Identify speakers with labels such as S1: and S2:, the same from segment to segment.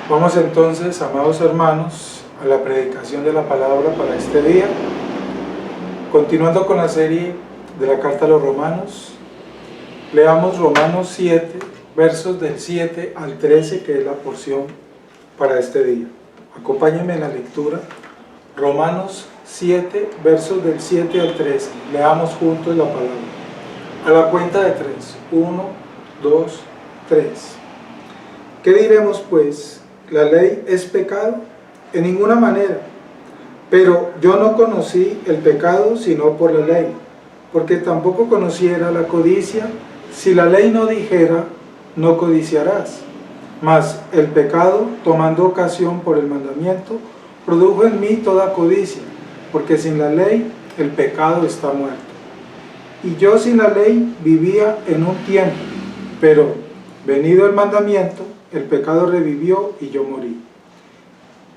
S1: Vamos entonces, amados hermanos, a la predicación de la palabra para este día. Continuando con la serie de la carta a los Romanos, leamos Romanos 7, versos del 7 al 13, que es la porción para este día. Acompáñenme en la lectura. Romanos 7, versos del 7 al 13. Leamos juntos la palabra. A la cuenta de 3. 1, 2, 3. ¿Qué diremos pues? ¿La ley es pecado? En ninguna manera. Pero yo no conocí el pecado sino por la ley, porque tampoco conociera la codicia si la ley no dijera, no codiciarás. Mas el pecado, tomando ocasión por el mandamiento, produjo en mí toda codicia, porque sin la ley el pecado está muerto. Y yo sin la ley vivía en un tiempo, pero venido el mandamiento, el pecado revivió y yo morí.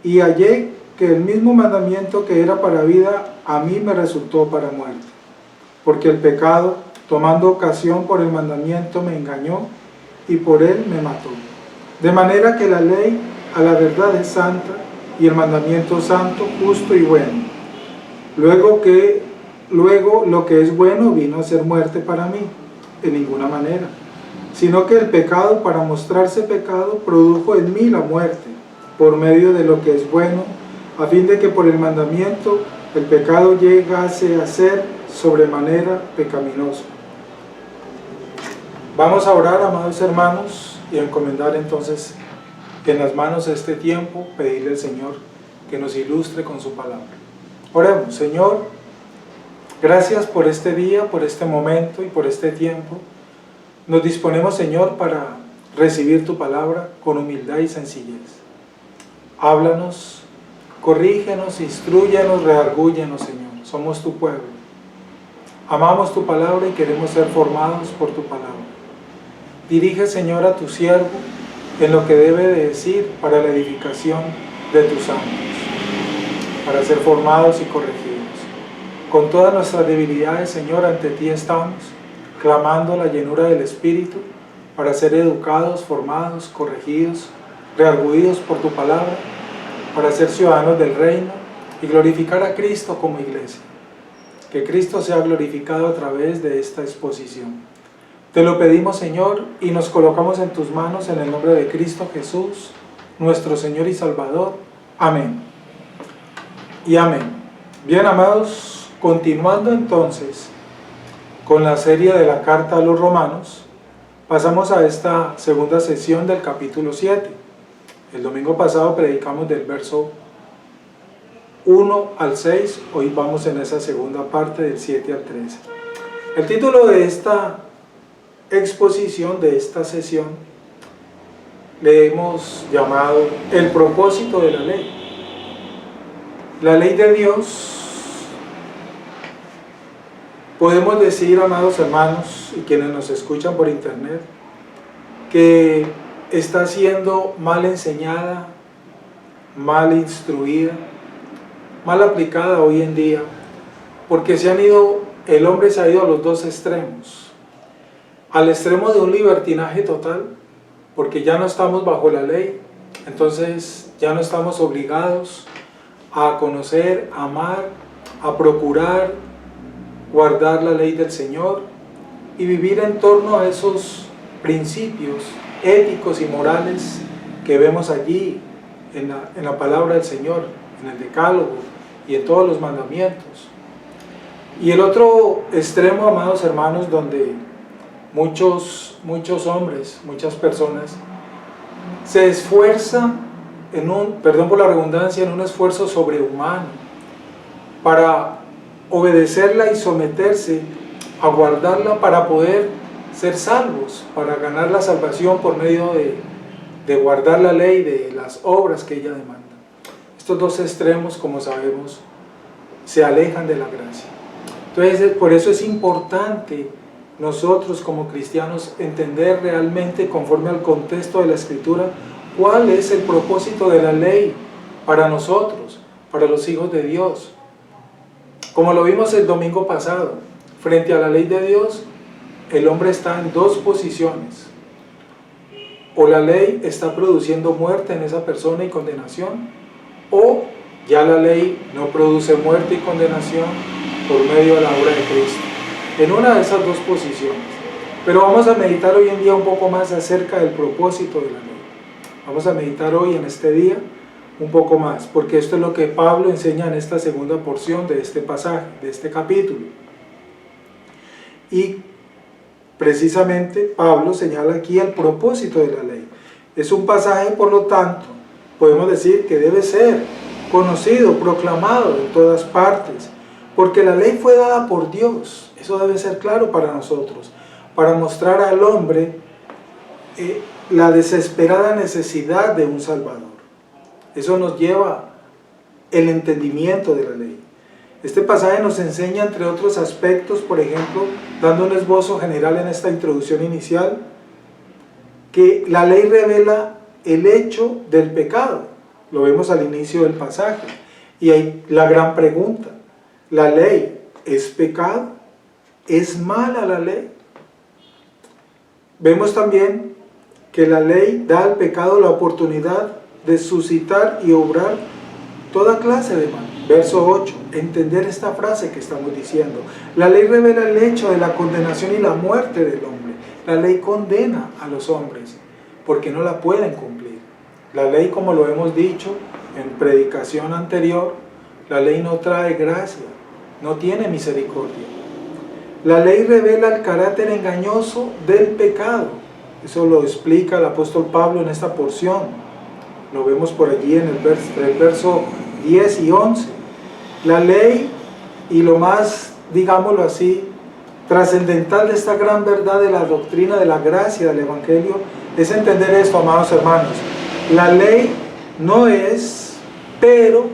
S1: Y hallé que el mismo mandamiento que era para vida, a mí me resultó para muerte. Porque el pecado, tomando ocasión por el mandamiento, me engañó y por él me mató. De manera que la ley a la verdad es santa y el mandamiento santo, justo y bueno. Luego lo que es bueno vino a ser muerte para mí, en ninguna manera. Sino que el pecado, para mostrarse pecado, produjo en mí la muerte, por medio de lo que es bueno, a fin de que por el mandamiento el pecado llegase a ser sobremanera pecaminoso. Vamos a orar, amados hermanos, y a encomendar entonces en las manos de este tiempo, pedirle al Señor que nos ilustre con su palabra. Oremos. Señor, gracias por este día, por este momento y por este tiempo. Nos disponemos, Señor, para recibir tu palabra con humildad y sencillez. Háblanos, corrígenos, instrúyenos, redargúyenos, Señor. Somos tu pueblo. Amamos tu palabra y queremos ser formados por tu palabra. Dirige, Señor, a tu siervo en lo que debe de decir para la edificación de tus santos, para ser formados y corregidos. Con todas nuestras debilidades, Señor, ante ti estamos, clamando la llenura del Espíritu para ser educados, formados, corregidos, redarguidos por tu palabra, para ser ciudadanos del reino y glorificar a Cristo como iglesia. Que Cristo sea glorificado a través de esta exposición. Te lo pedimos, Señor, y nos colocamos en tus manos en el nombre de Cristo Jesús, nuestro Señor y Salvador. Amén. Y amén. Bien, amados, continuando entonces con la serie de la carta a los Romanos, pasamos a esta segunda sesión del capítulo 7. El domingo pasado predicamos del verso 1 al 6, hoy vamos en esa segunda parte del 7 al 13. El título de esta exposición, de esta sesión, le hemos llamado el propósito de la ley. La ley de Dios, podemos decir, amados hermanos y quienes nos escuchan por internet, que está siendo mal enseñada, mal instruida, mal aplicada hoy en día, porque el hombre se ha ido a los dos extremos, al extremo de un libertinaje total, porque ya no estamos bajo la ley, entonces ya no estamos obligados a conocer, a amar, a procurar, guardar la ley del Señor y vivir en torno a esos principios éticos y morales que vemos allí en la palabra del Señor, en el decálogo y en todos los mandamientos. Y el otro extremo, amados hermanos, donde muchos hombres, muchas personas se esfuerzan perdón por la redundancia, en un esfuerzo sobrehumano para obedecerla y someterse a guardarla para poder ser salvos, para ganar la salvación por medio de guardar la ley, de las obras que ella demanda. Estos dos extremos, como sabemos, se alejan de la gracia. Entonces, por eso es importante nosotros como cristianos entender realmente, conforme al contexto de la Escritura, cuál es el propósito de la ley para nosotros, para los hijos de Dios. Como lo vimos el domingo pasado, frente a la ley de Dios, el hombre está en dos posiciones. o la ley está produciendo muerte en esa persona y condenación, o ya la ley no produce muerte y condenación por medio de la obra de Cristo. En una de esas dos posiciones. Pero vamos a meditar hoy en día un poco más acerca del propósito de la ley. Vamos a meditar hoy en este día un poco más, porque esto es lo que Pablo enseña en esta segunda porción de este pasaje, de este capítulo. Y precisamente Pablo señala aquí el propósito de la ley. Es un pasaje, por lo tanto, podemos decir que debe ser conocido, proclamado en todas partes, porque la ley fue dada por Dios. Eso debe ser claro para nosotros, para mostrar al hombre la desesperada necesidad de un Salvador. Eso nos lleva el entendimiento de la ley. Este pasaje nos enseña, entre otros aspectos, por ejemplo, dando un esbozo general en esta introducción inicial, que la ley revela el hecho del pecado. Lo vemos al inicio del pasaje. Y hay la gran pregunta: ¿la ley es pecado? ¿Es mala la ley? Vemos también que la ley da al pecado la oportunidad de suscitar y obrar toda clase de mal. Verso 8, entender esta frase que estamos diciendo. La ley revela el hecho de la condenación y la muerte del hombre. La ley condena a los hombres porque no la pueden cumplir. La ley, como lo hemos dicho en predicación anterior, la ley no trae gracia, no tiene misericordia. La ley revela el carácter engañoso del pecado. Eso lo explica el apóstol Pablo en esta porción. Lo vemos por allí en el verso 10 y 11. La ley, y lo más, digámoslo así, trascendental de esta gran verdad de la doctrina de la gracia del Evangelio, es entender esto, amados hermanos. La ley no es, pero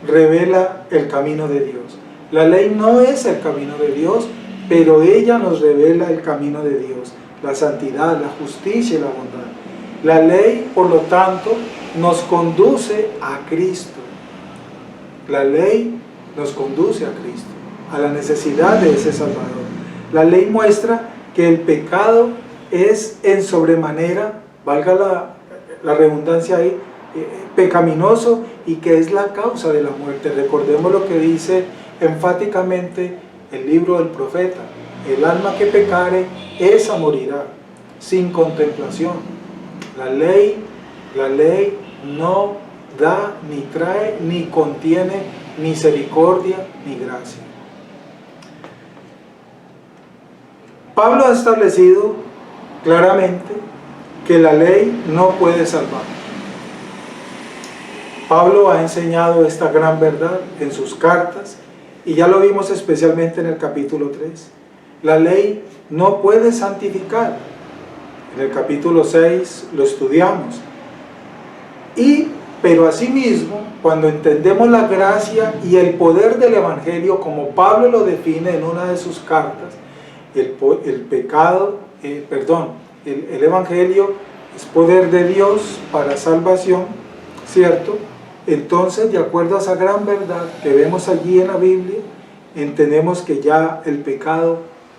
S1: revela el camino de Dios. La ley no es el camino de Dios, pero ella nos revela el camino de Dios, la santidad, la justicia y la bondad. La ley, por lo tanto, nos conduce a Cristo. La ley nos conduce a Cristo, a la necesidad de ese Salvador. La ley muestra que el pecado es en sobremanera, valga la redundancia ahí, pecaminoso, y que es la causa de la muerte. Recordemos lo que dice enfáticamente el libro del profeta: el alma que pecare, esa morirá, sin contemplación. La ley no da, ni trae, ni contiene misericordia ni gracia. Pablo ha establecido claramente que la ley no puede salvar. Pablo ha enseñado esta gran verdad en sus cartas, y ya lo vimos especialmente en el capítulo 3. La ley no puede santificar. En el capítulo 6 lo estudiamos. Pero asimismo, cuando entendemos la gracia y el poder del Evangelio, como Pablo lo define en una de sus cartas, el Evangelio es poder de Dios para salvación, ¿cierto? Entonces, de acuerdo a esa gran verdad que vemos allí en la Biblia, entendemos que ya el pecado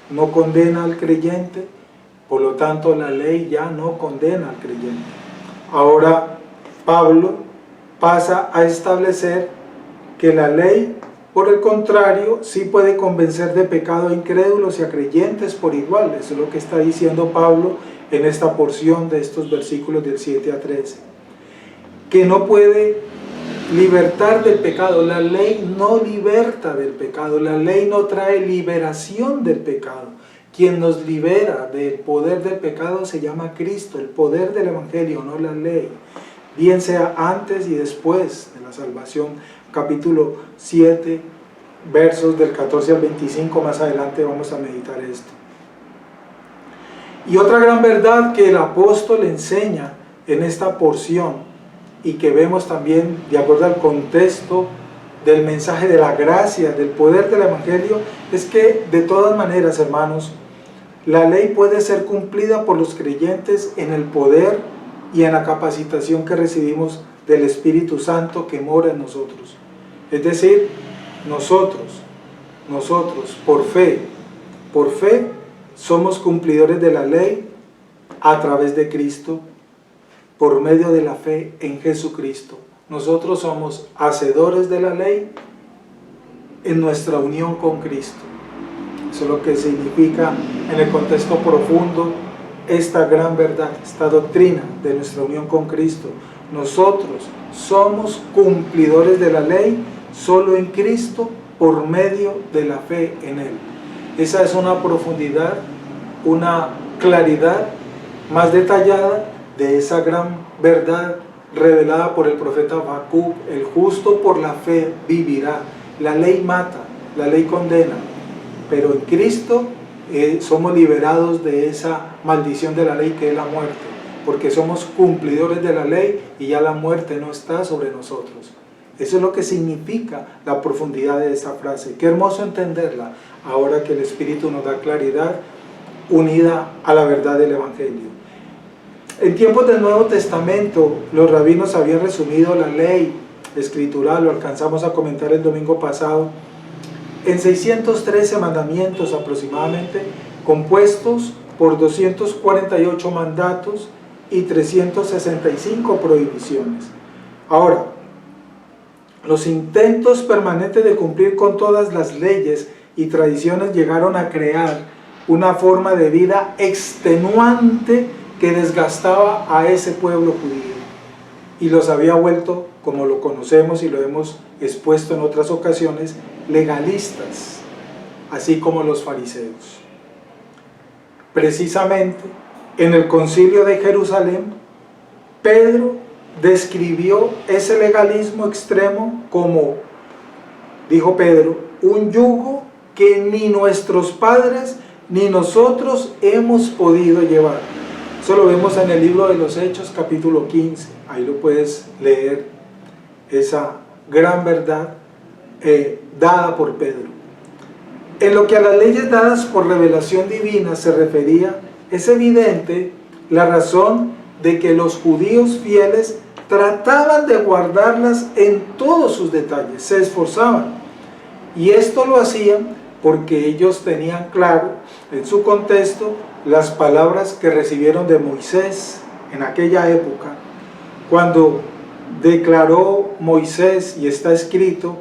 S1: no condena al creyente, por lo tanto la ley ya no condena al creyente. Ahora Pablo pasa a establecer que la ley, por el contrario, sí puede convencer de pecado a incrédulos y a creyentes por igual. Eso es lo que está diciendo Pablo en esta porción de estos versículos del 7 a 13. Que no puede libertar del pecado. La ley no liberta del pecado. La ley no trae liberación del pecado. Quien nos libera del poder del pecado se llama Cristo, el poder del Evangelio, no la ley. Bien sea antes y después de la salvación. Capítulo 7, versos del 14 al 25, más adelante vamos a meditar esto. Y otra gran verdad que el apóstol enseña en esta porción, y que vemos también de acuerdo al contexto del mensaje de la gracia, del poder del Evangelio, es que de todas maneras, hermanos, la ley puede ser cumplida por los creyentes en el poder y en la capacitación que recibimos del Espíritu Santo que mora en nosotros. Es decir, nosotros, por fe, somos cumplidores de la ley a través de Cristo por medio de la fe en Jesucristo. Nosotros somos hacedores de la ley en nuestra unión con Cristo. Eso es lo que significa en el contexto profundo esta gran verdad, esta doctrina de nuestra unión con Cristo. Nosotros somos cumplidores de la ley solo en Cristo por medio de la fe en Él. Esa es una profundidad, una claridad más detallada de esa gran verdad revelada por el profeta Habacuc: el justo por la fe vivirá. La ley mata, la ley condena, pero en Cristo somos liberados de esa maldición de la ley que es la muerte, porque somos cumplidores de la ley y ya la muerte no está sobre nosotros. Eso es lo que significa la profundidad de esa frase. Qué hermoso entenderla ahora que el Espíritu nos da claridad unida a la verdad del Evangelio. En tiempos del Nuevo Testamento, los rabinos habían resumido la ley escritural, lo alcanzamos a comentar el domingo pasado, en 613 mandamientos aproximadamente, compuestos por 248 mandatos y 365 prohibiciones. Ahora, los intentos permanentes de cumplir con todas las leyes y tradiciones llegaron a crear una forma de vida extenuante que desgastaba a ese pueblo judío y los había vuelto, como lo conocemos y lo hemos expuesto en otras ocasiones, legalistas, así como los fariseos. Precisamente en el Concilio de Jerusalén, Pedro describió ese legalismo extremo como, dijo Pedro, un yugo que ni nuestros padres ni nosotros hemos podido llevar. Eso lo vemos en el libro de los Hechos, capítulo 15. Ahí lo puedes leer, esa gran verdad dada por Pedro. En lo que a las leyes dadas por revelación divina se refería, es evidente la razón de que los judíos fieles trataban de guardarlas en todos sus detalles, se esforzaban. Y esto lo hacían porque ellos tenían claro en su contexto las palabras que recibieron de Moisés en aquella época, cuando declaró Moisés, y está escrito: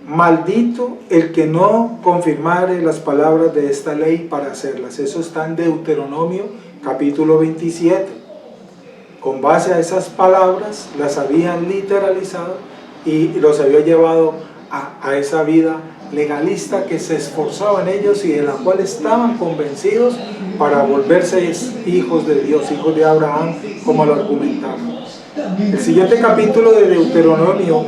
S1: maldito el que no confirmare las palabras de esta ley para hacerlas. Eso está en Deuteronomio capítulo 27. Con base a esas palabras las habían literalizado y los había llevado a esa vida legalista que se esforzaban ellos y de la cual estaban convencidos para volverse hijos de Dios, hijos de Abraham, como lo argumentamos. El siguiente capítulo de Deuteronomio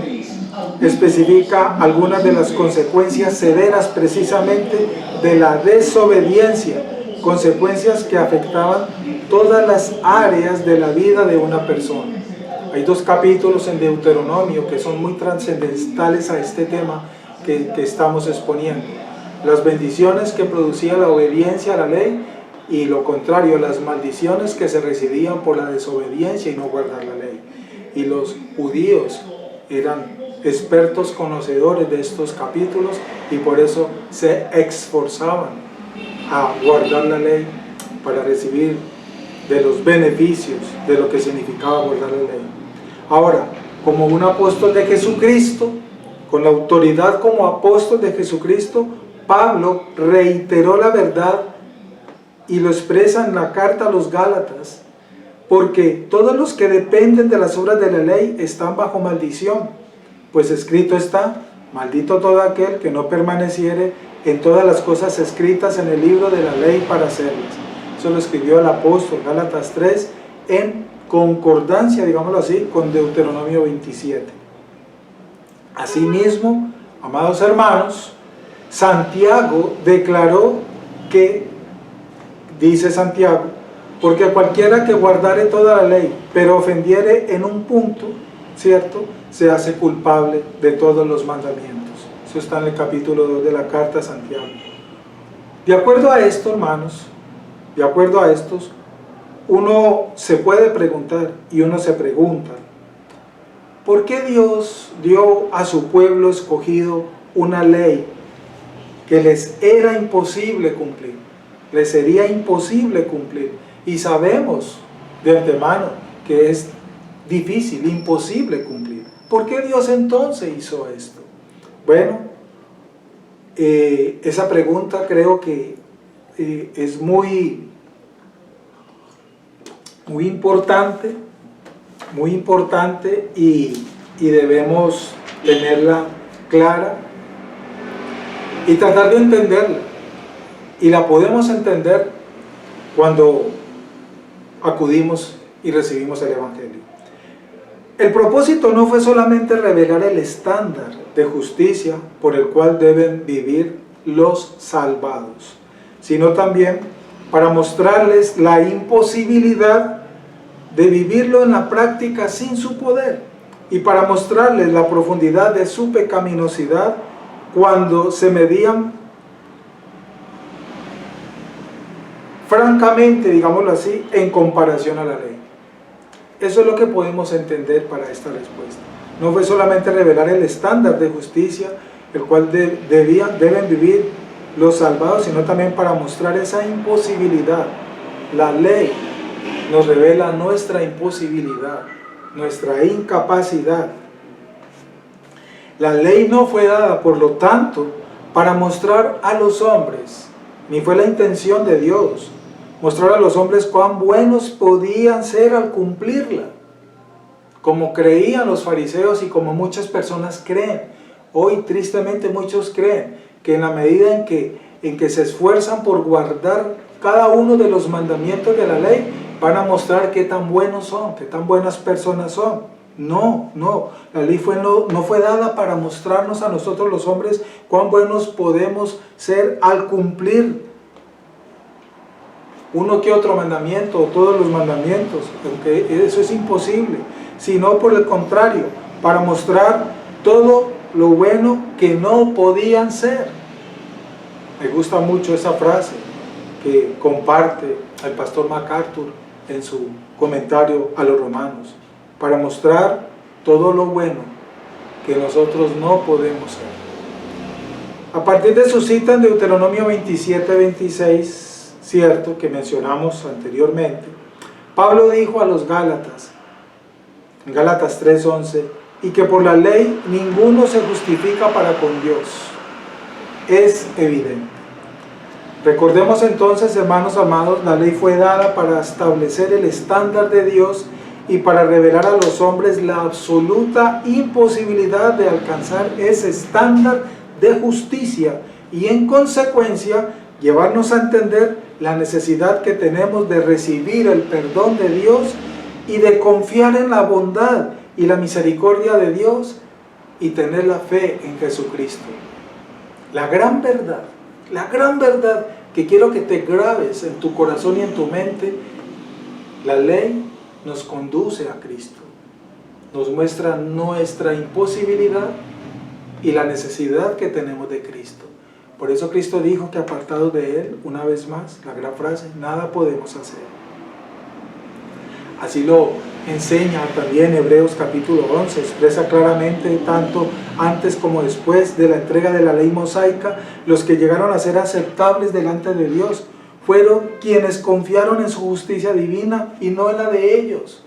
S1: especifica algunas de las consecuencias severas precisamente de la desobediencia, consecuencias que afectaban todas las áreas de la vida de una persona. Hay dos capítulos en Deuteronomio que son muy trascendentales a este tema que estamos exponiendo: las bendiciones que producía la obediencia a la ley y lo contrario, las maldiciones que se recibían por la desobediencia y no guardar la ley. Y los judíos eran expertos conocedores de estos capítulos y por eso se esforzaban a guardar la ley para recibir de los beneficios de lo que significaba guardar la ley. Ahora, como un apóstol de Jesucristo, con la autoridad como apóstol de Jesucristo, Pablo reiteró la verdad y lo expresa en la carta a los Gálatas, porque todos los que dependen de las obras de la ley están bajo maldición, pues escrito está: maldito todo aquel que no permaneciere en todas las cosas escritas en el libro de la ley para hacerlas. Eso lo escribió el apóstol, Gálatas 3, en concordancia, digámoslo así, con Deuteronomio 27. Asimismo, amados hermanos, Santiago declaró que, dice Santiago, porque cualquiera que guardare toda la ley, pero ofendiere en un punto, ¿cierto?, se hace culpable de todos los mandamientos. Eso está en el capítulo 2 de la carta a Santiago. De acuerdo a esto, hermanos, de acuerdo a estos, uno se puede preguntar y uno se pregunta: ¿por qué Dios dio a su pueblo escogido una ley que les era imposible cumplir? Les sería imposible cumplir. Y sabemos de antemano que es difícil, imposible cumplir. ¿Por qué Dios entonces hizo esto? Bueno, esa pregunta creo que es muy importante y debemos tenerla clara y tratar de entenderla. Y la podemos entender cuando acudimos y recibimos el Evangelio. El propósito no fue solamente revelar el estándar de justicia por el cual deben vivir los salvados, sino también para mostrarles la imposibilidad de vivirlo en la práctica sin su poder, y para mostrarles la profundidad de su pecaminosidad cuando se medían francamente, digámoslo así, en comparación a la ley. Eso es lo que podemos entender para esta respuesta. No fue solamente revelar el estándar de justicia, el cual deben vivir los salvados, sino también para mostrar esa imposibilidad. La ley nos revela nuestra imposibilidad, nuestra incapacidad. La ley no fue dada, por lo tanto, para mostrar a los hombres, ni fue la intención de Dios, mostrar a los hombres cuán buenos podían ser al cumplirla, como creían los fariseos y como muchas personas creen. Hoy tristemente muchos creen que en la medida en que se esfuerzan por guardar cada uno de los mandamientos de la ley, van a mostrar qué tan buenos son, qué tan buenas personas son. No, la ley no fue dada para mostrarnos a nosotros los hombres cuán buenos podemos ser al cumplir uno que otro mandamiento o todos los mandamientos, porque eso es imposible, sino por el contrario, para mostrar todo lo bueno que no podían ser. Me gusta mucho esa frase que comparte el pastor MacArthur en su comentario a los Romanos, para mostrar todo lo bueno que nosotros no podemos ser. A partir de su cita en Deuteronomio 27-26, cierto, que mencionamos anteriormente, Pablo dijo a los Gálatas, en Gálatas 3:11, y que por la ley ninguno se justifica para con Dios. Es evidente. Recordemos entonces, hermanos amados, la ley fue dada para establecer el estándar de Dios y para revelar a los hombres la absoluta imposibilidad de alcanzar ese estándar de justicia y en consecuencia llevarnos a entender la necesidad que tenemos de recibir el perdón de Dios y de confiar en la bondad y la misericordia de Dios y tener la fe en Jesucristo. La gran verdad que quiero que te grabes en tu corazón y en tu mente, la ley nos conduce a Cristo, nos muestra nuestra imposibilidad y la necesidad que tenemos de Cristo. Por eso Cristo dijo que apartados de Él, una vez más, la gran frase, nada podemos hacer. Así lo enseña también Hebreos capítulo 11, expresa claramente tanto antes como después de la entrega de la ley mosaica, los que llegaron a ser aceptables delante de Dios fueron quienes confiaron en su justicia divina y no en la de ellos.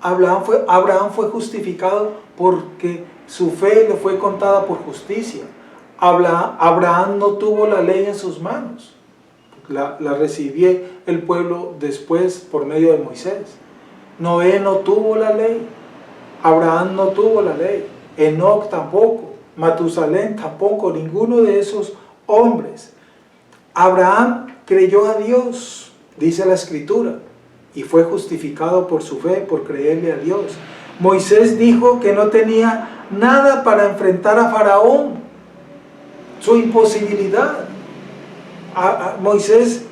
S1: Abraham fue justificado porque su fe le fue contada por justicia. Abraham no tuvo la ley en sus manos, la recibió el pueblo después por medio de Moisés. Noé no tuvo la ley, Abraham no tuvo la ley, Enoc tampoco, Matusalén tampoco, ninguno de esos hombres. Abraham creyó a Dios, dice la Escritura, y fue justificado por su fe, por creerle a Dios. Moisés dijo que no tenía nada para enfrentar a Faraón, su imposibilidad. Moisés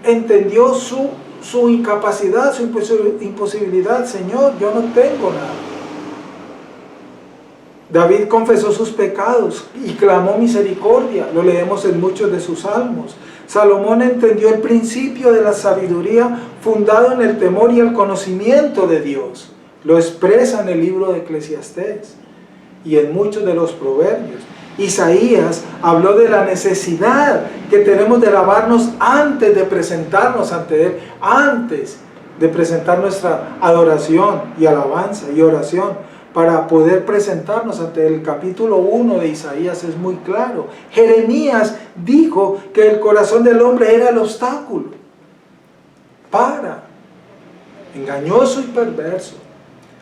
S1: entendió su incapacidad, su imposibilidad. Señor, yo no tengo nada. David confesó sus pecados y clamó misericordia, lo leemos en muchos de sus salmos. Salomón entendió el principio de la sabiduría fundado en el temor y el conocimiento de Dios, lo expresa en el libro de Eclesiastés y en muchos de los proverbios. Isaías habló de la necesidad que tenemos de lavarnos antes de presentarnos ante Él, antes de presentar nuestra adoración y alabanza y oración para poder presentarnos ante el capítulo 1 de Isaías es muy claro. Jeremías dijo que el corazón del hombre era el obstáculo engañoso y perverso.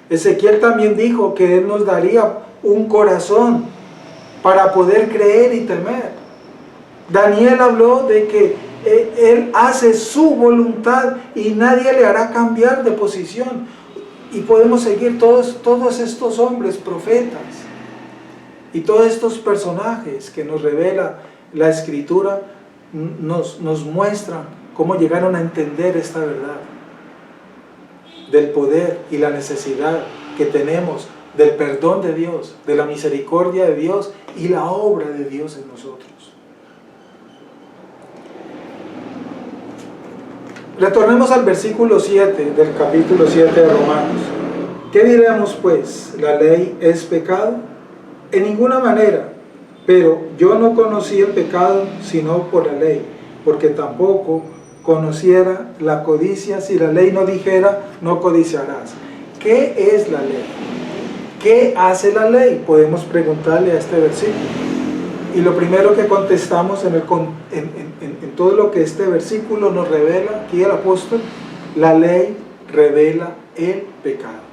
S1: Ezequiel también dijo que Él nos daría un corazón para poder creer y temer. Daniel habló de que Él hace su voluntad y nadie le hará cambiar de posición. Y podemos seguir todos estos hombres profetas y todos estos personajes que nos revela la Escritura, nos muestran cómo llegaron a entender esta verdad del poder y la necesidad que tenemos del perdón de Dios, de la misericordia de Dios y la obra de Dios en nosotros. Retornemos al versículo 7 del capítulo 7 de Romanos. ¿Qué diremos pues? ¿La ley es pecado? En ninguna manera, pero yo no conocí el pecado sino por la ley, porque tampoco conociera la codicia si la ley no dijera, no codiciarás. ¿Qué es la ley? ¿Qué hace la ley? Podemos preguntarle a este versículo. Y lo primero que contestamos en todo lo que este versículo nos revela, aquí el apóstol, la ley revela el pecado.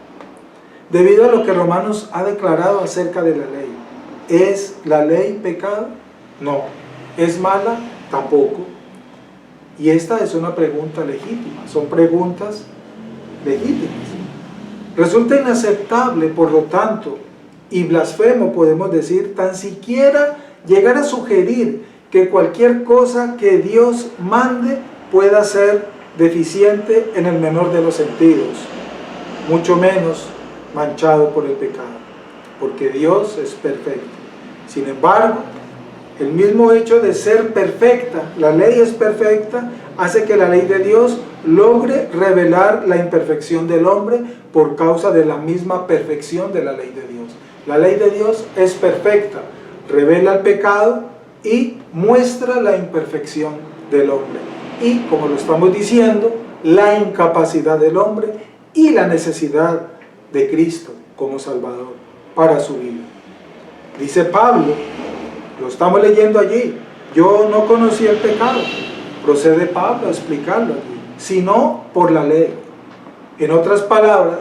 S1: Debido a lo que Romanos ha declarado acerca de la ley, ¿es la ley pecado? No. ¿Es mala? Tampoco. Y esta es una pregunta legítima, son preguntas legítimas. Resulta inaceptable, por lo tanto, y blasfemo podemos decir, tan siquiera llegar a sugerir que cualquier cosa que Dios mande pueda ser deficiente en el menor de los sentidos, mucho menos manchado por el pecado, porque Dios es perfecto. Sin embargo, el mismo hecho de ser perfecta, la ley es perfecta, hace que la ley de Dios logre revelar la imperfección del hombre por causa de la misma perfección de la ley de Dios. La ley de Dios es perfecta, revela el pecado y muestra la imperfección del hombre. Y, como lo estamos diciendo, la incapacidad del hombre y la necesidad de Cristo como Salvador para su vida. Dice Pablo, lo estamos leyendo allí, yo no conocí el pecado. Procede Pablo a explicarlo allí, sino por la ley. En otras palabras,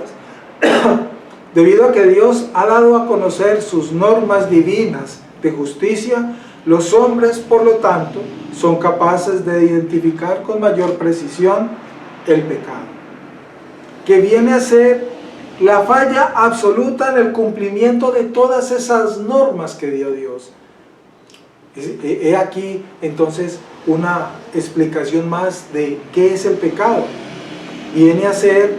S1: debido a que Dios ha dado a conocer sus normas divinas de justicia, los hombres, por lo tanto, son capaces de identificar con mayor precisión el pecado, que viene a ser la falla absoluta en el cumplimiento de todas esas normas que dio Dios. He aquí entonces una explicación más de qué es el pecado. Viene a ser,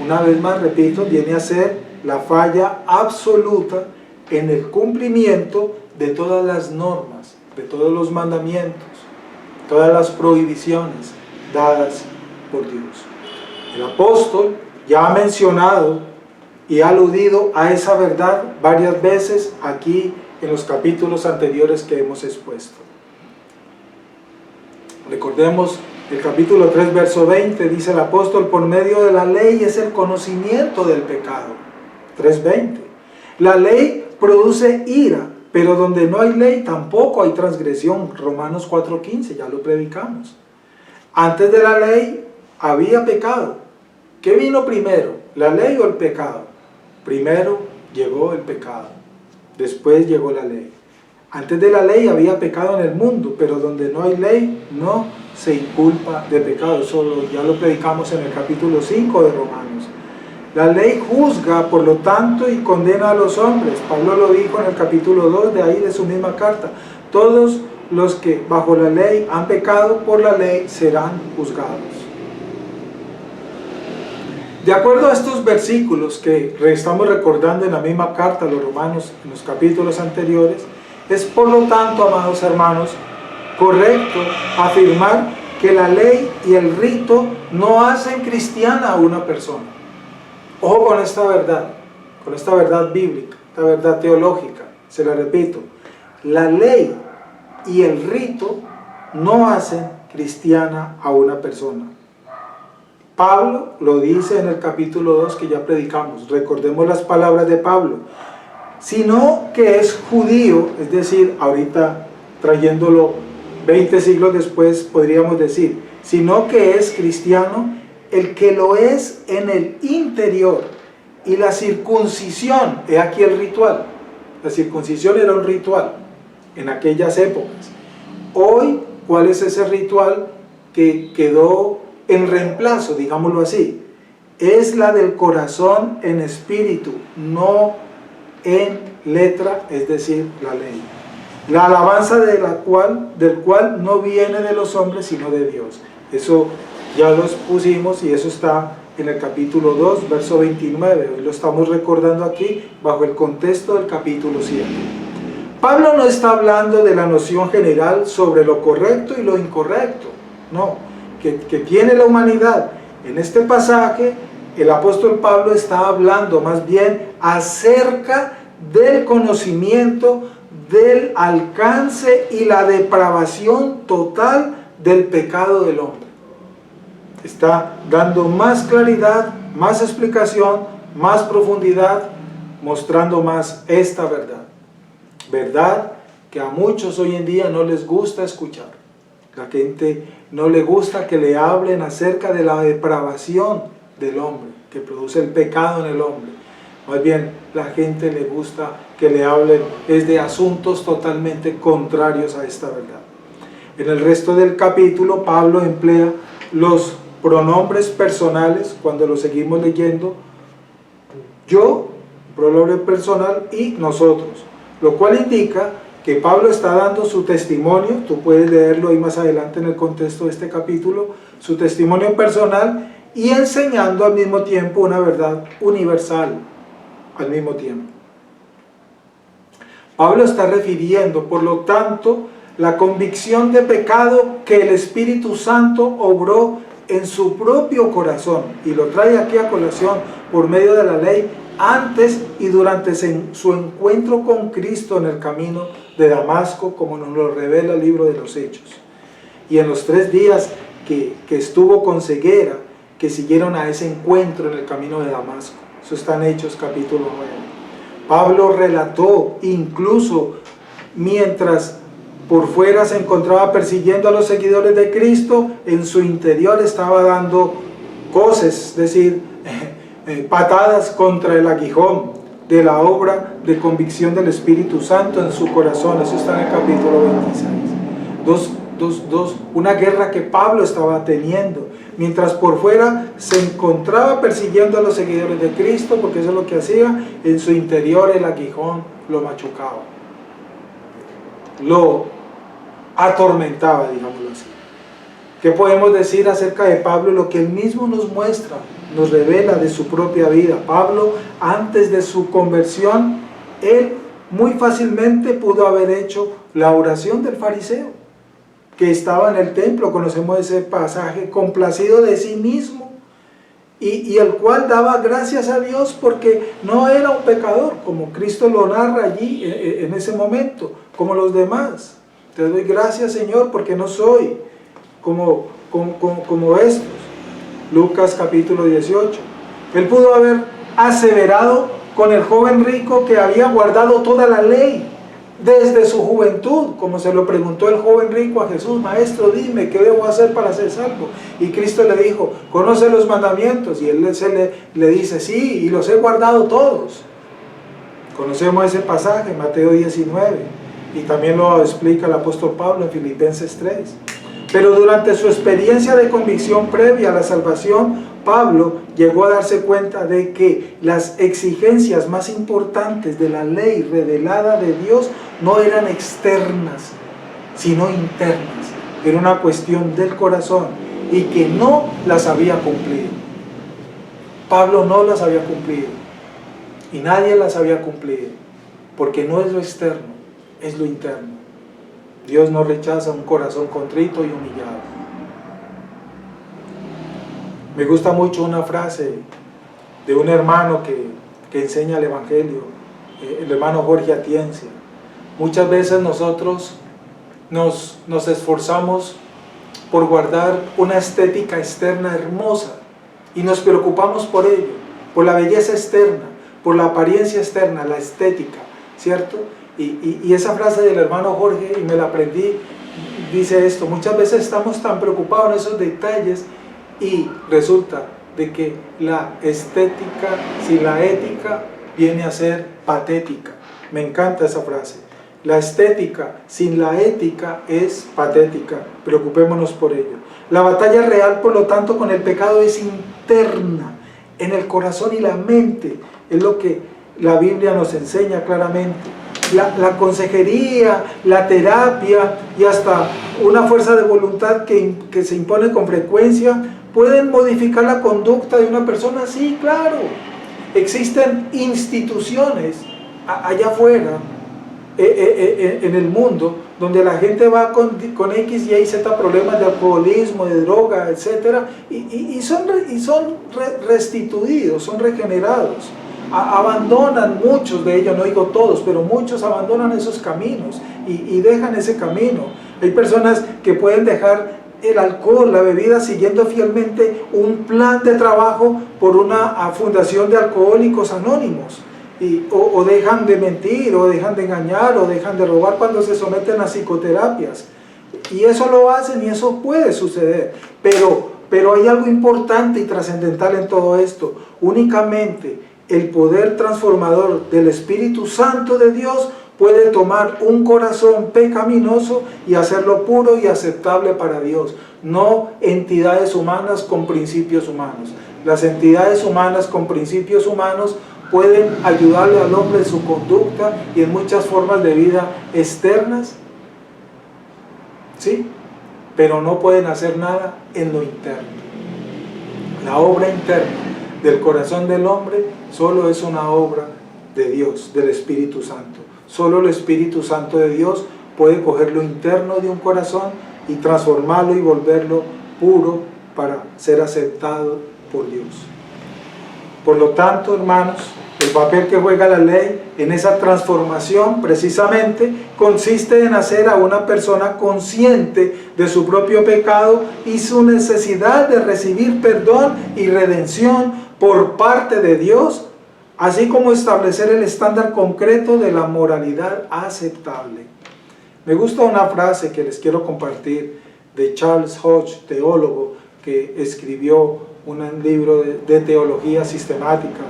S1: una vez más repito, viene a ser la falla absoluta en el cumplimiento de todas las normas, de todos los mandamientos, todas las prohibiciones dadas por Dios. El apóstol ya ha mencionado y ha aludido a esa verdad varias veces aquí en los capítulos anteriores que hemos expuesto. Recordemos el capítulo 3, verso 20, dice el apóstol, por medio de la ley es el conocimiento del pecado. 3:20. La ley produce ira, pero donde no hay ley tampoco hay transgresión. Romanos 4:15, ya lo predicamos. Antes de la ley había pecado. ¿Qué vino primero, la ley o el pecado? Primero llegó el pecado, después llegó la ley. Antes de la ley había pecado en el mundo, pero donde no hay ley no se inculpa de pecado. Eso ya lo predicamos en el capítulo 5 de Romanos. La ley juzga, por lo tanto, y condena a los hombres. Pablo lo dijo en el capítulo 2 de ahí de su misma carta. Todos los que bajo la ley han pecado por la ley serán juzgados. De acuerdo a estos versículos que estamos recordando en la misma carta a los romanos en los capítulos anteriores, es por lo tanto, amados hermanos, correcto afirmar que la ley y el rito no hacen cristiana a una persona. Ojo con esta verdad bíblica, esta verdad teológica, se la repito. La ley y el rito no hacen cristiana a una persona. Pablo lo dice en el capítulo 2 que ya predicamos. Recordemos las palabras de Pablo. Sino que es judío, es decir, ahorita trayéndolo 20 siglos después podríamos decir, sino que es cristiano el que lo es en el interior. Y la circuncisión, he aquí el ritual. La circuncisión era un ritual en aquellas épocas. Hoy, ¿cuál es ese ritual que quedó en reemplazo, digámoslo así? Es la del corazón en espíritu, no en letra, es decir, la ley. La alabanza del cual no viene de los hombres, sino de Dios. Eso ya lo pusimos y eso está en el capítulo 2, verso 29. Hoy lo estamos recordando aquí bajo el contexto del capítulo 7. Pablo no está hablando de la noción general sobre lo correcto y lo incorrecto, no, que tiene la humanidad. En este pasaje, el apóstol Pablo está hablando más bien acerca del conocimiento, del alcance y la depravación total del pecado del hombre. Está dando más claridad, más explicación, más profundidad, mostrando más esta verdad. Verdad que a muchos hoy en día no les gusta escuchar. La gente no le gusta que le hablen acerca de la depravación del hombre, que produce el pecado en el hombre. Más bien, la gente le gusta que le hablen es de asuntos totalmente contrarios a esta verdad. En el resto del capítulo, Pablo emplea los pronombres personales, cuando lo seguimos leyendo, yo, pronombre personal, y nosotros, lo cual indica que Pablo está dando su testimonio. Tú puedes leerlo ahí más adelante en el contexto de este capítulo, su testimonio personal, y enseñando al mismo tiempo una verdad universal, al mismo tiempo. Pablo está refiriendo, por lo tanto, la convicción de pecado que el Espíritu Santo obró en su propio corazón, y lo trae aquí a colación por medio de la ley, antes y durante su encuentro con Cristo en el camino de Damasco, como nos lo revela el libro de los Hechos. Y en los 3 días que estuvo con ceguera, que siguieron a ese encuentro en el camino de Damasco. Eso está en Hechos capítulo 9. Pablo relató, incluso mientras por fuera se encontraba persiguiendo a los seguidores de Cristo, en su interior estaba dando coces, es decir, patadas contra el aguijón de la obra de convicción del Espíritu Santo en su corazón. Eso está en el capítulo 26. Una guerra que Pablo estaba teniendo, mientras por fuera se encontraba persiguiendo a los seguidores de Cristo, porque eso es lo que hacía, en su interior el aguijón lo machucaba, lo atormentaba, digámoslo así. ¿Qué podemos decir acerca de Pablo? Lo que él mismo nos muestra, nos revela de su propia vida. Pablo, antes de su conversión, él muy fácilmente pudo haber hecho la oración del fariseo, que estaba en el templo. Conocemos ese pasaje, complacido de sí mismo, y el cual daba gracias a Dios porque no era un pecador, como Cristo lo narra allí en ese momento, como los demás. Te doy gracias, Señor, porque no soy como estos. Lucas capítulo 18. Él pudo haber aseverado con el joven rico que había guardado toda la ley desde su juventud, como se lo preguntó el joven rico a Jesús: Maestro, dime, ¿qué debo hacer para ser salvo? Y Cristo le dijo: conoce los mandamientos. Y él le dice: sí, y los he guardado todos. Conocemos ese pasaje, Mateo 19. Y también lo explica el apóstol Pablo en Filipenses 3. Pero durante su experiencia de convicción previa a la salvación, Pablo llegó a darse cuenta de que las exigencias más importantes de la ley revelada de Dios no eran externas, sino internas. Era una cuestión del corazón y que no las había cumplido. Pablo no las había cumplido y nadie las había cumplido, porque no es lo externo, es lo interno. Dios no rechaza un corazón contrito y humillado. Me gusta mucho una frase de un hermano que enseña el Evangelio, el hermano Jorge Atienza. Muchas veces nosotros nos esforzamos por guardar una estética externa hermosa, y nos preocupamos por ello, por la belleza externa, por la apariencia externa, la estética, ¿cierto? Y esa frase del hermano Jorge, y me la aprendí, dice esto: muchas veces estamos tan preocupados en esos detalles y resulta de que la estética sin la ética viene a ser patética. Me encanta esa frase. La estética sin la ética es patética. Preocupémonos por ello. La batalla real, por lo tanto, con el pecado es interna, en el corazón y la mente. Es lo que la Biblia nos enseña claramente. La consejería, la terapia y hasta una fuerza de voluntad que se impone con frecuencia pueden modificar la conducta de una persona. Sí, claro. Existen instituciones allá afuera, en el mundo, donde la gente va con X, Y, Z problemas de alcoholismo, de droga, etc. Y son restituidos, son regenerados. Abandonan muchos de ellos, no digo todos, pero muchos abandonan esos caminos y dejan ese camino. Hay personas que pueden dejar el alcohol, la bebida, siguiendo fielmente un plan de trabajo por una fundación de alcohólicos anónimos. O dejan de mentir, o dejan de engañar, o dejan de robar cuando se someten a psicoterapias. Y eso lo hacen y eso puede suceder. Pero hay algo importante y trascendental en todo esto. Únicamente el poder transformador del Espíritu Santo de Dios puede tomar un corazón pecaminoso y hacerlo puro y aceptable para Dios. No entidades humanas con principios humanos. Las entidades humanas con principios humanos pueden ayudarle al hombre en su conducta y en muchas formas de vida externas, ¿sí? Pero no pueden hacer nada en lo interno. La obra interna del corazón del hombre solo es una obra de Dios, del Espíritu Santo. Solo el Espíritu Santo de Dios puede coger lo interno de un corazón y transformarlo y volverlo puro para ser aceptado por Dios. Por lo tanto, hermanos, el papel que juega la ley en esa transformación precisamente consiste en hacer a una persona consciente de su propio pecado y su necesidad de recibir perdón y redención por parte de Dios, así como establecer el estándar concreto de la moralidad aceptable. Me gusta una frase que les quiero compartir de Charles Hodge, teólogo, que escribió un libro de teología sistemática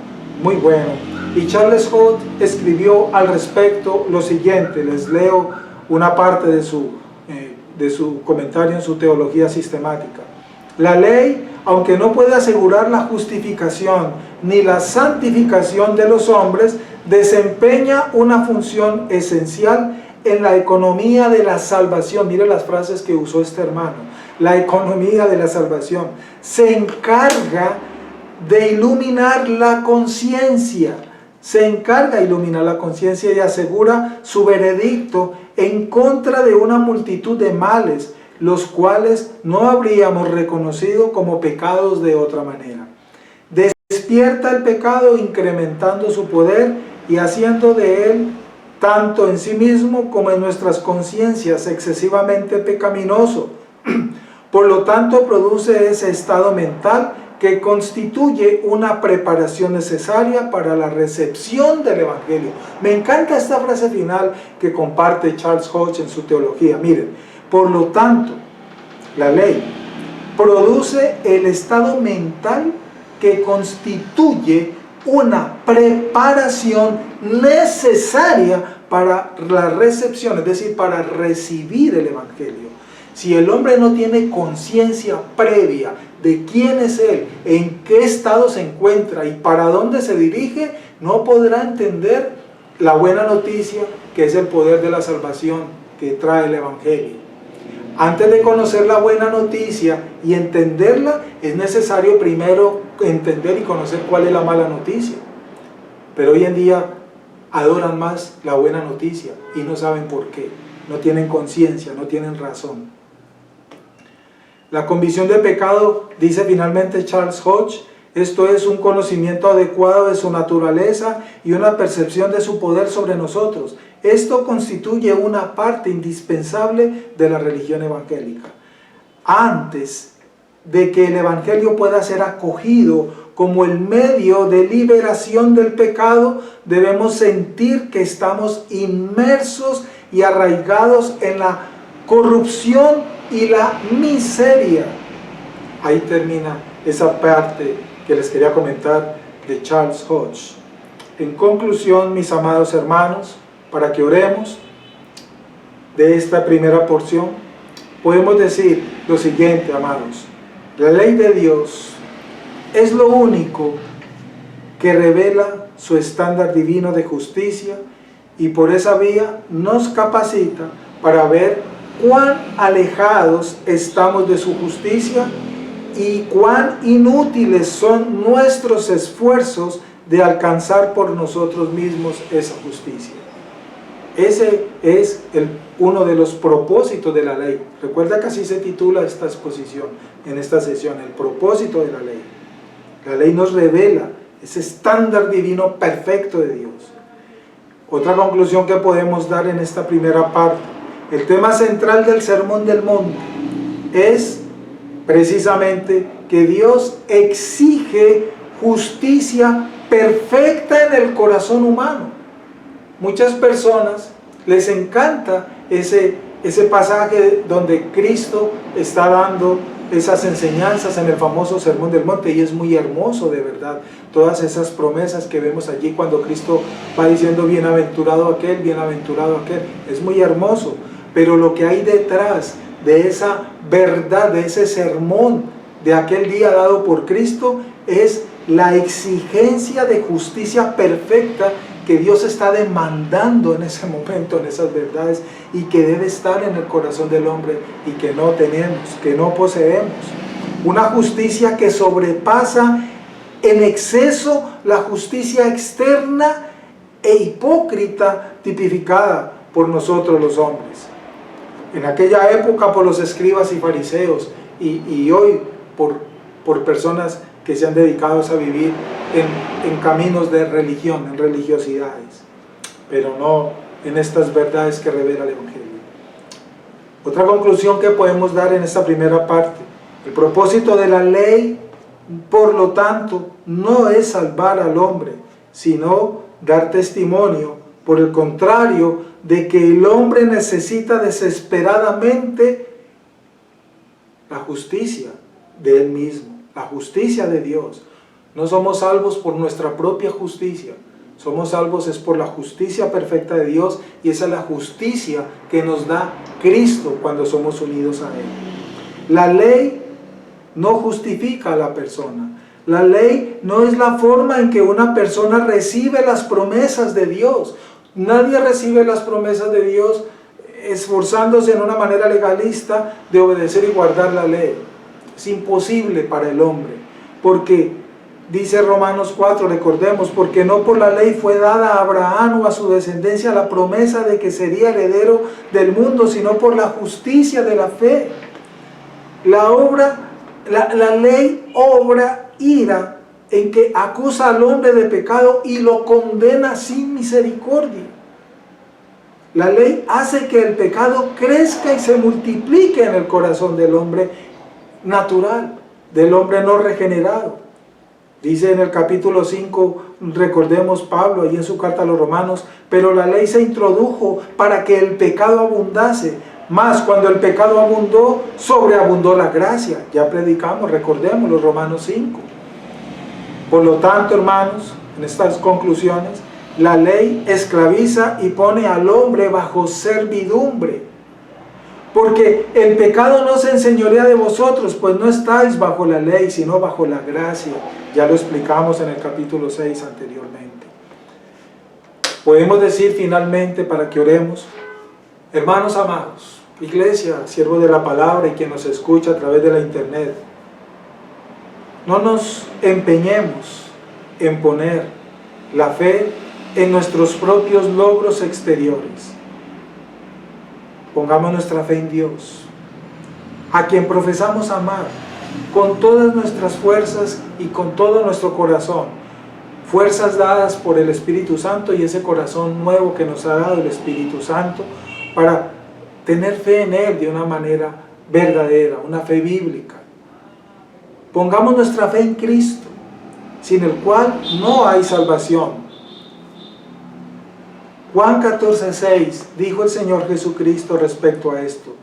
S1: muy bueno. Y Charles Hodge escribió al respecto lo siguiente. Les leo una parte de su comentario en su teología sistemática. La ley, aunque no puede asegurar la justificación ni la santificación de los hombres, desempeña una función esencial en la economía de la salvación. Mire las frases que usó este hermano. La economía de la salvación se encarga de iluminar la conciencia. Se encarga de iluminar la conciencia y asegura su veredicto en contra de una multitud de males, los cuales no habríamos reconocido como pecados de otra manera. Despierta el pecado incrementando su poder y haciendo de él, tanto en sí mismo como en nuestras conciencias, excesivamente pecaminoso. Por lo tanto, produce ese estado mental que constituye una preparación necesaria para la recepción del Evangelio. Me encanta esta frase final que comparte Charles Hodge en su teología. Miren, por lo tanto, la ley produce el estado mental que constituye una preparación necesaria para la recepción, es decir, para recibir el Evangelio. Si el hombre no tiene conciencia previa de quién es él, en qué estado se encuentra y para dónde se dirige, no podrá entender la buena noticia que es el poder de la salvación que trae el Evangelio. Antes de conocer la buena noticia y entenderla, es necesario primero entender y conocer cuál es la mala noticia. Pero hoy en día adoran más la buena noticia y no saben por qué. No tienen conciencia, no tienen razón. La convicción de pecado, dice finalmente Charles Hodge, esto es un conocimiento adecuado de su naturaleza y una percepción de su poder sobre nosotros. Esto constituye una parte indispensable de la religión evangélica. Antes de que el Evangelio pueda ser acogido como el medio de liberación del pecado, debemos sentir que estamos inmersos y arraigados en la corrupción y la miseria. Ahí termina esa parte que les quería comentar de Charles Hodge. En conclusión, mis amados hermanos, para que oremos de esta primera porción, podemos decir lo siguiente, amados. La ley de Dios es lo único que revela su estándar divino de justicia y por esa vía nos capacita para ver cuán alejados estamos de su justicia y cuán inútiles son nuestros esfuerzos de alcanzar por nosotros mismos esa justicia. Ese es uno de los propósitos de la ley. Recuerda que así se titula esta exposición, en esta sesión, el propósito de la ley. La ley nos revela ese estándar divino perfecto de Dios. Otra conclusión que podemos dar en esta primera parte, el tema central del Sermón del Monte es precisamente que Dios exige justicia perfecta en el corazón humano. Muchas personas les encanta ese pasaje donde Cristo está dando esas enseñanzas en el famoso Sermón del Monte, y es muy hermoso de verdad, todas esas promesas que vemos allí cuando Cristo va diciendo bienaventurado aquel, es muy hermoso, pero lo que hay detrás de esa verdad, de ese sermón de aquel día dado por Cristo, es la exigencia de justicia perfecta que Dios está demandando en ese momento, en esas verdades, y que debe estar en el corazón del hombre y que no tenemos, que no poseemos. Una justicia que sobrepasa en exceso la justicia externa e hipócrita tipificada por nosotros los hombres. En aquella época por los escribas y fariseos, y hoy por personas que se han dedicado a vivir en caminos de religión, en religiosidades, pero no en estas verdades que revela el Evangelio. Otra conclusión que podemos dar en esta primera parte, el propósito de la ley, por lo tanto, no es salvar al hombre, sino dar testimonio, por el contrario, de que el hombre necesita desesperadamente la justicia de él mismo, la justicia de Dios. No somos salvos por nuestra propia justicia, somos salvos es por la justicia perfecta de Dios, y esa es la justicia que nos da Cristo cuando somos unidos a Él. La ley no justifica a la persona. La ley no es la forma en que una persona recibe las promesas de Dios. Nadie recibe las promesas de Dios esforzándose en una manera legalista de obedecer y guardar la ley. Es imposible para el hombre, porque dice Romanos 4, recordemos, porque no por la ley fue dada a Abraham o a su descendencia la promesa de que sería heredero del mundo, sino por la justicia de la fe. La ley obra ira en que acusa al hombre de pecado y lo condena sin misericordia. La ley hace que el pecado crezca y se multiplique en el corazón del hombre natural, del hombre no regenerado. Dice en el capítulo 5, recordemos Pablo ahí en su carta a los Romanos, pero la ley se introdujo para que el pecado abundase, mas cuando el pecado abundó, sobreabundó la gracia. Ya predicamos, recordemos los Romanos 5. Por lo tanto, hermanos, en estas conclusiones, la ley esclaviza y pone al hombre bajo servidumbre. Porque el pecado no se enseñorea de vosotros, pues no estáis bajo la ley, sino bajo la gracia. Ya lo explicamos en el capítulo 6 anteriormente. Podemos decir finalmente, para que oremos, hermanos amados, iglesia, siervo de la palabra y quien nos escucha a través de la internet, no nos empeñemos en poner la fe en nuestros propios logros exteriores. Pongamos nuestra fe en Dios, a quien profesamos amar con todas nuestras fuerzas y con todo nuestro corazón, fuerzas dadas por el Espíritu Santo y ese corazón nuevo que nos ha dado el Espíritu Santo para tener fe en Él de una manera verdadera, una fe bíblica. Pongamos nuestra fe en Cristo, sin el cual no hay salvación. Juan 14:6 dijo el Señor Jesucristo respecto a esto: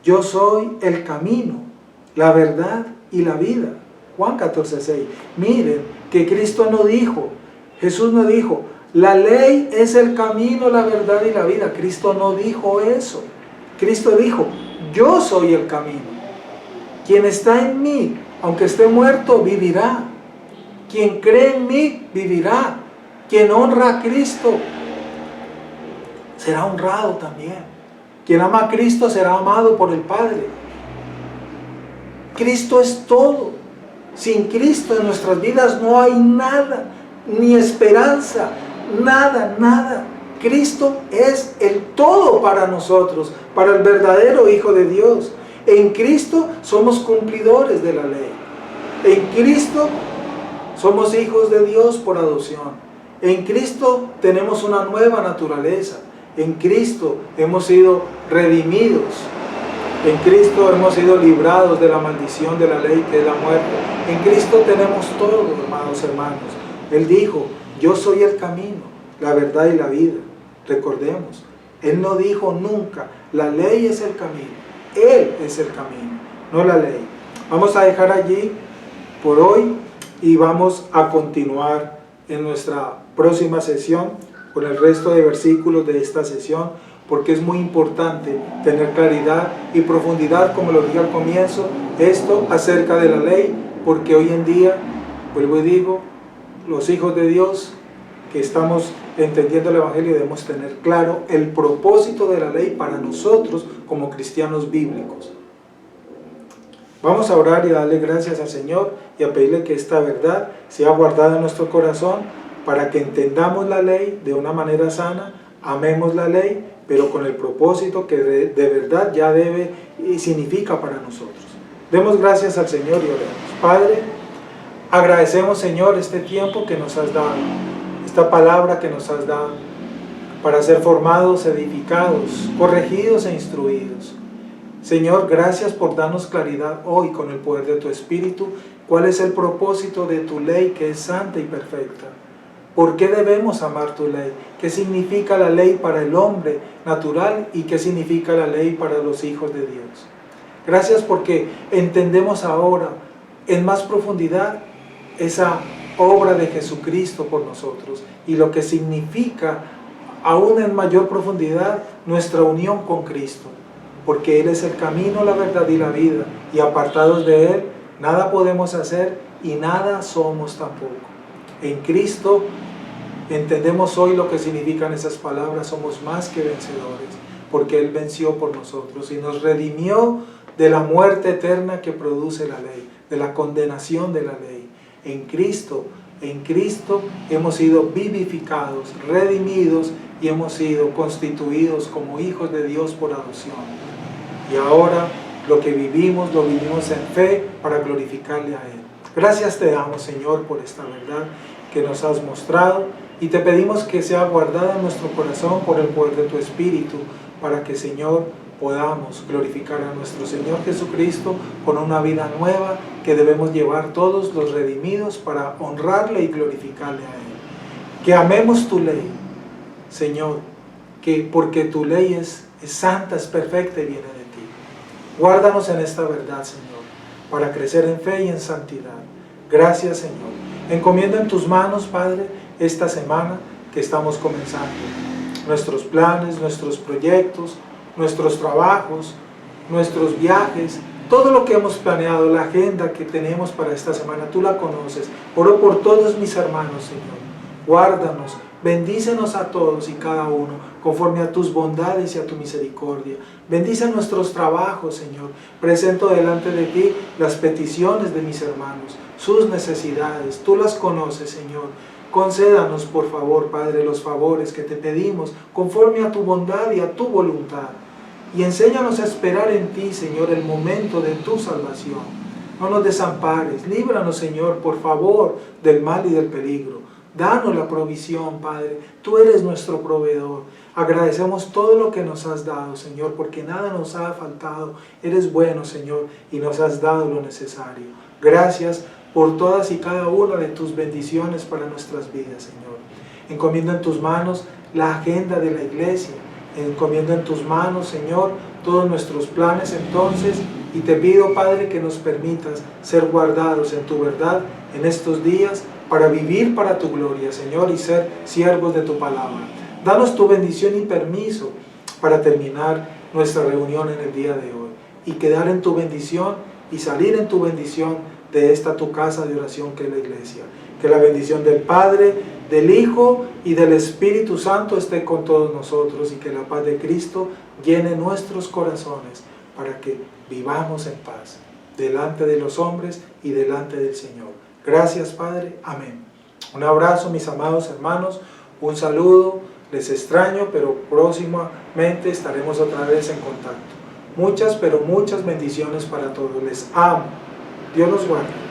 S1: yo soy el camino, la verdad y la vida. Juan 14:6. Miren que Cristo no dijo, Jesús no dijo, la ley es el camino, la verdad y la vida. Cristo no dijo eso. Cristo dijo, yo soy el camino. Quien está en mí, aunque esté muerto, vivirá. Quien cree en mí, vivirá. Quien honra a Cristo, será honrado también. Quien ama a Cristo será amado por el Padre. Cristo es todo. Sin Cristo en nuestras vidas no hay nada, ni esperanza, nada, nada. Cristo es el todo para nosotros, para el verdadero Hijo de Dios. En Cristo somos cumplidores de la ley. En Cristo somos hijos de Dios por adopción. En Cristo tenemos una nueva naturaleza. En Cristo hemos sido redimidos. En Cristo hemos sido librados de la maldición de la ley, que es la muerte. En Cristo tenemos todo, hermanos, hermanos. Él dijo, yo soy el camino, la verdad y la vida. Recordemos, Él no dijo nunca, la ley es el camino. Él es el camino, no la ley. Vamos a dejar allí por hoy y vamos a continuar en nuestra próxima sesión con el resto de versículos de esta sesión, porque es muy importante tener claridad y profundidad, como lo dije al comienzo, esto acerca de la ley, porque hoy en día, vuelvo y digo, los hijos de Dios que estamos entendiendo el Evangelio debemos tener claro el propósito de la ley para nosotros como cristianos bíblicos. Vamos a orar y a darle gracias al Señor y a pedirle que esta verdad sea guardada en nuestro corazón para que entendamos la ley de una manera sana, amemos la ley, pero con el propósito que de verdad ya debe y significa para nosotros. Demos gracias al Señor y oremos. Padre, agradecemos, Señor, este tiempo que nos has dado, esta palabra que nos has dado, para ser formados, edificados, corregidos e instruidos. Señor, gracias por darnos claridad hoy con el poder de tu Espíritu, cuál es el propósito de tu ley que es santa y perfecta. ¿Por qué debemos amar tu ley? ¿Qué significa la ley para el hombre natural y qué significa la ley para los hijos de Dios? Gracias porque entendemos ahora en más profundidad esa obra de Jesucristo por nosotros y lo que significa aún en mayor profundidad nuestra unión con Cristo, porque Él es el camino, la verdad y la vida, y apartados de Él nada podemos hacer y nada somos tampoco. En Cristo entendemos hoy lo que significan esas palabras, somos más que vencedores, porque Él venció por nosotros y nos redimió de la muerte eterna que produce la ley, de la condenación de la ley. En Cristo hemos sido vivificados, redimidos y hemos sido constituidos como hijos de Dios por adopción. Y ahora lo que vivimos, lo vivimos en fe para glorificarle a Él. Gracias te damos, Señor, por esta verdad que nos has mostrado y te pedimos que sea guardada en nuestro corazón por el poder de tu Espíritu, para que, Señor, podamos glorificar a nuestro Señor Jesucristo con una vida nueva que debemos llevar todos los redimidos para honrarle y glorificarle a Él. Que amemos tu ley, Señor, porque tu ley es santa, es perfecta y viene de ti. Guárdanos en esta verdad, Señor, para crecer en fe y en santidad. Gracias, Señor. Encomiendo en tus manos, Padre, esta semana que estamos comenzando. Nuestros planes, nuestros proyectos, nuestros trabajos, nuestros viajes, todo lo que hemos planeado, la agenda que tenemos para esta semana, tú la conoces. Oro por todos mis hermanos, Señor. Guárdanos, bendícenos a todos y cada uno, conforme a tus bondades y a tu misericordia. Bendice nuestros trabajos, Señor. Presento delante de ti las peticiones de mis hermanos, sus necesidades. Tú las conoces, Señor. Concédanos, por favor, Padre, los favores que te pedimos, conforme a tu bondad y a tu voluntad. Y enséñanos a esperar en ti, Señor, el momento de tu salvación. No nos desampares, líbranos, Señor, por favor, del mal y del peligro. Danos la provisión, Padre. Tú eres nuestro proveedor. Agradecemos todo lo que nos has dado, Señor, porque nada nos ha faltado. Eres bueno, Señor, y nos has dado lo necesario. Gracias por todas y cada una de tus bendiciones para nuestras vidas, Señor. Encomiendo en tus manos la agenda de la iglesia. Encomiendo en tus manos, Señor, todos nuestros planes entonces, y te pido, Padre, que nos permitas ser guardados en tu verdad en estos días para vivir para tu gloria, Señor, y ser siervos de tu palabra. Danos tu bendición y permiso para terminar nuestra reunión en el día de hoy y quedar en tu bendición y salir en tu bendición de esta tu casa de oración que es la iglesia. Que la bendición del Padre, del Hijo y del Espíritu Santo esté con todos nosotros y que la paz de Cristo llene nuestros corazones para que vivamos en paz delante de los hombres y delante del Señor. Gracias, Padre. Amén. Un abrazo, mis amados hermanos. Un saludo. Les extraño, pero próximamente estaremos otra vez en contacto. Muchas, pero muchas bendiciones para todos. Les amo. Dios los guarde.